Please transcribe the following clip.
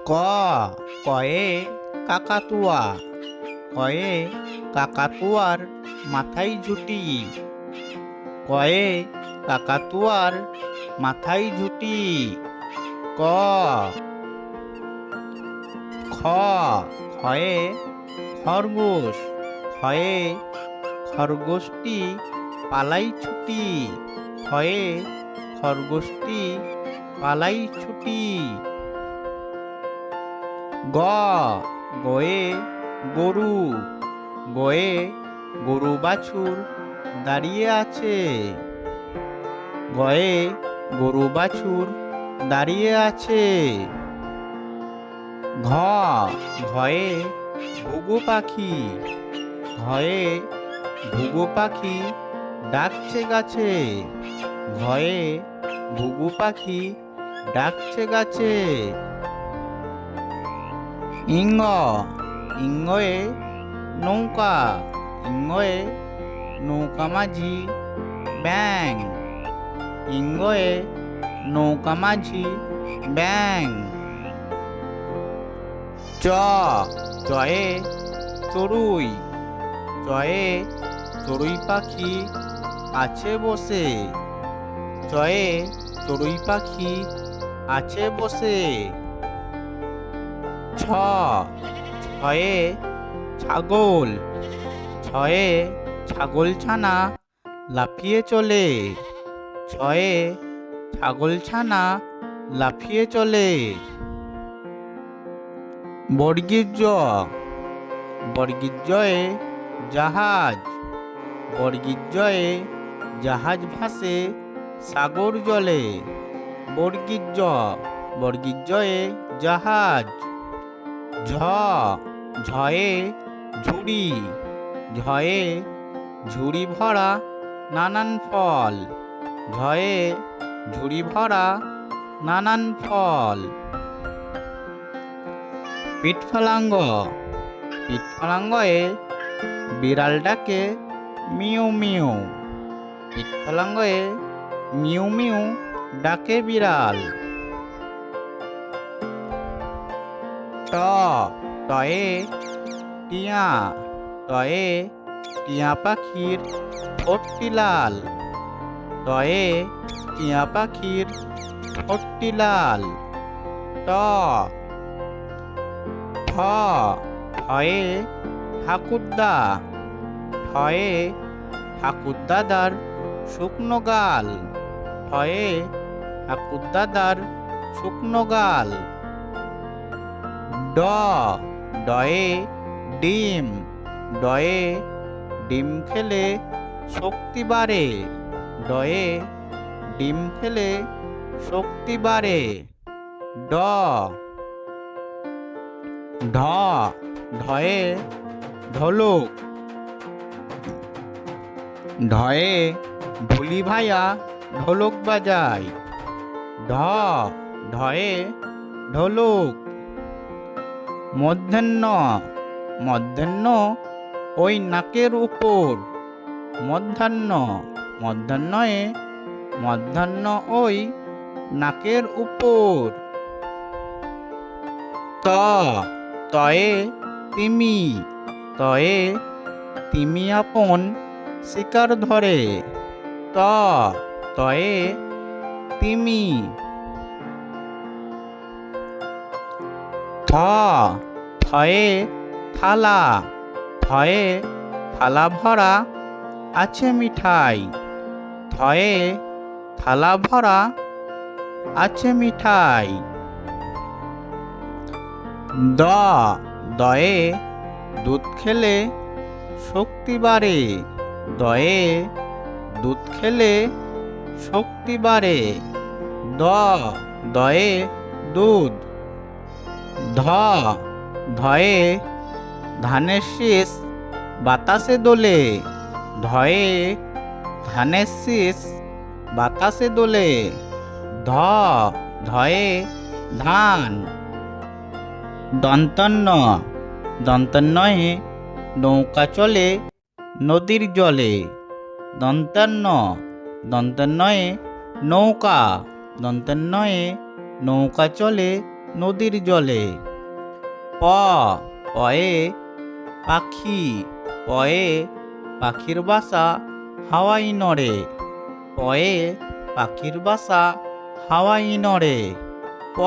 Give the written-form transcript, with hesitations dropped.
ক কয়ে কাকাতুয়া। কয়ে কাকাতুয়ার মাথায় ঝুঁটি। কয়ে কাকাতুয়ার মাথায় ঝুঁটি। ক খ খয়ে খরগোশ। খয়ে খরগোশটি পালাই ছুটি। খয়ে খরগোশটি পালাই ছুটি। গ গয়ে গরু। গয়ে গরু বাছুর দাঁড়িয়ে আছে। গয়ে গরু বাছুর দাঁড়িয়ে আছে। ঘ ঘয়ে ঘুঘু পাখি। ঘয়ে ঘুঘু পাখি ডাকছে গাছে। ঘয়ে ঘুঘু পাখি ডাকছে গাছে। ইঙ্গ ইঙ্গয়ে নৌকা। ইঙ্গয়ে নৌকা মাঝি ব্যাং। ইঙ্গয়ে নৌকা মাঝি ব্যাং। চ চয়ে চড়ুই। চয়ে চড়ুই পাখি আছে বসে। চয়ে চড়ুই পাখি আছে বসে। ছ ছয়ে ছাগল। ছয়ে ছাগল ছানা লাফিয়ে চলে। ছয়ে ছাগল ছানা লাফিয়ে চলে। বর্গীর জ বর্গীর জয়ে জাহাজ। বর্গীর জয়ে জাহাজ ভাসে সাগর জলে। বর্গীর জ বর্গীর জয়ে জাহাজ। ঝ ঝয়ে ঝুড়ি। ঝয়ে ঝুড়ি ভরা নানান ফল। ঝয়ে ঝুড়ি ভরা নানান ফল। পিঠফলাঙ্গ পিঠফলাঙ্গয়ে বিড়াল ডাকে মিউ মিউ। পিঠফলাঙ্গয়ে মিউ মিউ ডাকে বিড়াল। ট টয়ে টিয়া। টয়ে টিয়া পাখির ঠোঁটটি লাল। টয়ে টিয়া পাখির ঠোঁটটি লাল। ট ঠ ঠয়ে ঠাকুরদা। ঠয়ে ঠাকুরদাদার শুকনো গাল। ঠয়ে ঠাকুরদাদার শুকনো গাল। ড ডয়ে ডিম। ডয়ে ডিম খেলে শক্তি বাড়ে। ডয়ে ডিম খেলে শক্তি বাড়ে। ড ঢ ঢয়ে ঢোলক। ঢয়ে ঢুলি ভাইয়া ঢোলক বাজায়। ঢ ঢয়ে ঢোলক। মধ্যাহ্ন মধ্যাহ্ন ওই নাকের উপর। মধ্যাহ্ন মধ্যাহ্নয়ে মধ্যাহ্ন ওই নাকের উপর। ত তয়ে তিমি। তয়ে তিমি আপন শিকার ধরে। ত তয়ে তিমি। থ থয়ে থালা। থয়ে থালা ভরা আছে মিঠাই। থয়ে থালা ভরা আছে মিঠাই। দ দয়ে দুধ খেলে শক্তি বাড়ে। দয়ে দুধ খেলে শক্তি বাড়ে। দ দয়ে দুধ। ধ ধয়ে ধানের শীষ বাতাসে দোলে। ধয়ে ধানের শীষ বাতাসে দোলে। ধ ধয়ে ধান। দন্তন্য দন্তন্যয়ে নৌকা চলে নদীর জলে। দন্তন্য দন্তন্যয়ে নৌকা। দন্তন্যয়ে নৌকা চলে নদীর জলে। প পয়ে পাখি, পয়ে পাখির বাসা হাওয়ায় নড়ে। পয়ে পাখির বাসা হাওয়ায় নড়ে। প